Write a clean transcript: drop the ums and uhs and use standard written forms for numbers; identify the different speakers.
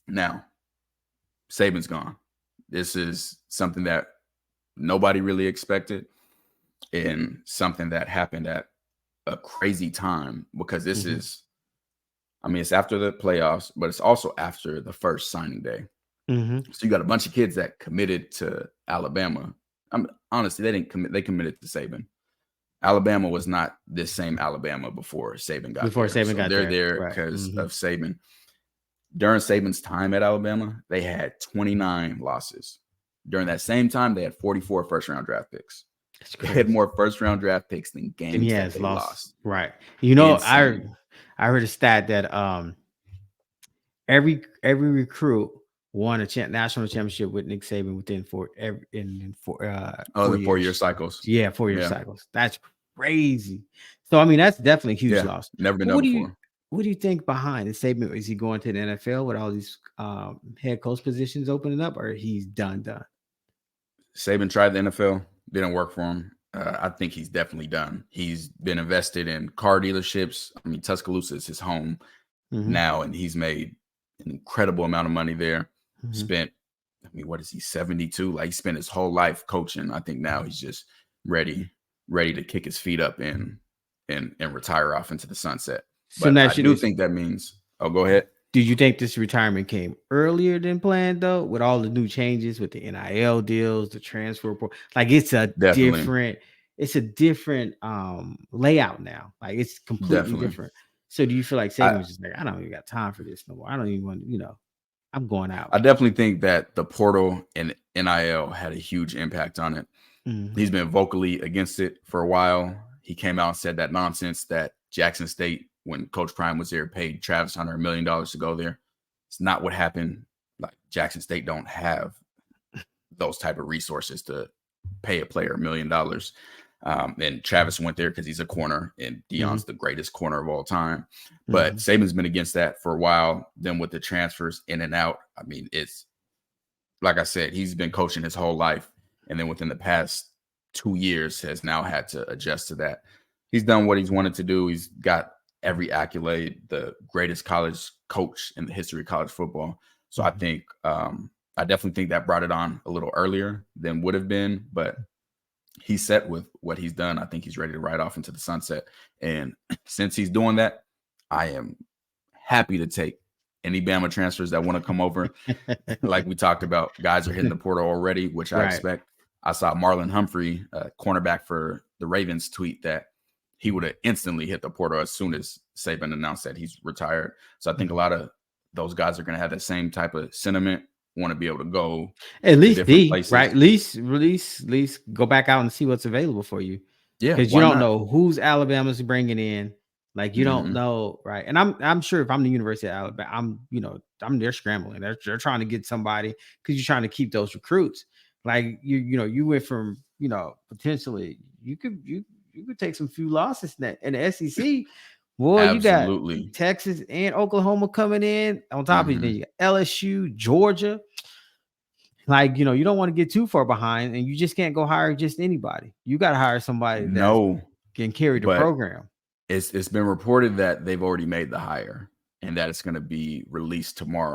Speaker 1: Now, Saban's gone. This is something that nobody really expected, and something that happened at a crazy time, because this
Speaker 2: Mm-hmm.
Speaker 1: is, I mean, it's after the playoffs, but it's also after the first signing day.
Speaker 2: Mm-hmm.
Speaker 1: So you got a bunch of kids that committed to Alabama. Honestly, they didn't commit. They committed to Saban. Alabama was not this same Alabama before Saban got
Speaker 2: Before
Speaker 1: there.
Speaker 2: Saban
Speaker 1: So
Speaker 2: got
Speaker 1: they're
Speaker 2: there,
Speaker 1: there
Speaker 2: right?
Speaker 1: because
Speaker 2: Mm-hmm.
Speaker 1: of Saban. During Saban's time at Alabama, they had 29 losses. During that same time, they had 44 first-round draft picks.
Speaker 2: That's
Speaker 1: They had
Speaker 2: crazy.
Speaker 1: more first-round draft picks than
Speaker 2: And he
Speaker 1: games that
Speaker 2: has
Speaker 1: they
Speaker 2: lost,
Speaker 1: lost.
Speaker 2: right?
Speaker 1: Insane.
Speaker 2: I heard a stat that every recruit won a national championship with Nick Saban within
Speaker 1: Oh,
Speaker 2: four
Speaker 1: the 4-year
Speaker 2: years.
Speaker 1: cycles.
Speaker 2: Yeah, 4 year
Speaker 1: Yeah.
Speaker 2: cycles. That's crazy. So I mean, that's definitely a huge
Speaker 1: Yeah.
Speaker 2: loss.
Speaker 1: Never been
Speaker 2: But
Speaker 1: done before.
Speaker 2: what do you think behind is Saban? Is he going to the NFL with all these head coach positions opening up, or he's done?
Speaker 1: Saban tried the NFL, didn't work for him. I think he's definitely done. He's been invested in car dealerships. I mean, Tuscaloosa is his home
Speaker 2: Mm-hmm,
Speaker 1: now, and he's made an incredible amount of money there.
Speaker 2: mm-hmm.
Speaker 1: Spent, I mean, what is he, 72? Like, he spent his whole life coaching. I think now he's just ready to kick his feet up and retire off into the sunset.
Speaker 2: So
Speaker 1: But
Speaker 2: now,
Speaker 1: I do think that means, oh, go ahead.
Speaker 2: did you think this retirement came earlier than planned though, with all the new changes with the NIL deals, the transfer report? Like
Speaker 1: Definitely.
Speaker 2: it's a different layout now. Like it's completely
Speaker 1: Definitely.
Speaker 2: different. So do you feel like Saban
Speaker 1: I,
Speaker 2: was just like, I don't even got time for this no more. I don't even want, I'm going out.
Speaker 1: I definitely think that the portal and NIL had a huge impact on it.
Speaker 2: Mhm.
Speaker 1: He's been vocally against it for a while. He came out and said that nonsense that Jackson State, when Coach Prime was there, paid Travis Hunter $1 million to go there. It's not what happened. Like, Jackson State don't have those type of resources to pay a player $1 million. And Travis went there because he's a corner, and
Speaker 2: Mhm.
Speaker 1: Deion's the greatest corner of all time. But
Speaker 2: Mhm.
Speaker 1: Saban's been against that for a while. Then with the transfers in and out, I mean, it's like I said, he's been coaching his whole life, and then within the past 2 years has now had to adjust to that. He's done what he's wanted to do. He's got every accolade, the greatest college coach in the history of college football. So I
Speaker 2: Mhm.
Speaker 1: think I definitely think that brought it on a little earlier than would have been, but he's set with what he's done. I think he's ready to ride off into the sunset. And since he's doing that, I am happy to take any Bama transfers that want to come over. Like we talked about, guys are hitting the portal already, which I
Speaker 2: Right.
Speaker 1: expect. I saw Marlon Humphrey, cornerback for the Ravens, tweet that he would have instantly hit the portal as soon as Saban announced that he's retired. So I think a
Speaker 2: Mhm.
Speaker 1: lot of those guys are going to have that same type of sentiment, want to be able to go
Speaker 2: At
Speaker 1: to
Speaker 2: least
Speaker 1: different
Speaker 2: D, right?
Speaker 1: places.
Speaker 2: At least go back out and see what's available for you.
Speaker 1: Yeah,
Speaker 2: Because you
Speaker 1: why
Speaker 2: don't
Speaker 1: not?
Speaker 2: know who's Alabama's bringing in. Like you don't
Speaker 1: Mm-hmm.
Speaker 2: know, right? And I'm sure if I'm the University of Alabama, I'm there scrambling. They're trying to get somebody because you're trying to keep those recruits. Like you went from potentially you could take some few losses in the SEC. Boy, you got
Speaker 1: Absolutely.
Speaker 2: Texas and Oklahoma coming in on top of you. Then
Speaker 1: Mm-hmm.
Speaker 2: you got LSU, Georgia. Like, you don't want to get too far behind, and you just can't go hire just anybody. You got to hire somebody that
Speaker 1: No,
Speaker 2: can carry the
Speaker 1: but
Speaker 2: program.
Speaker 1: it's been reported that they've already made the hire and that it's going to be released tomorrow.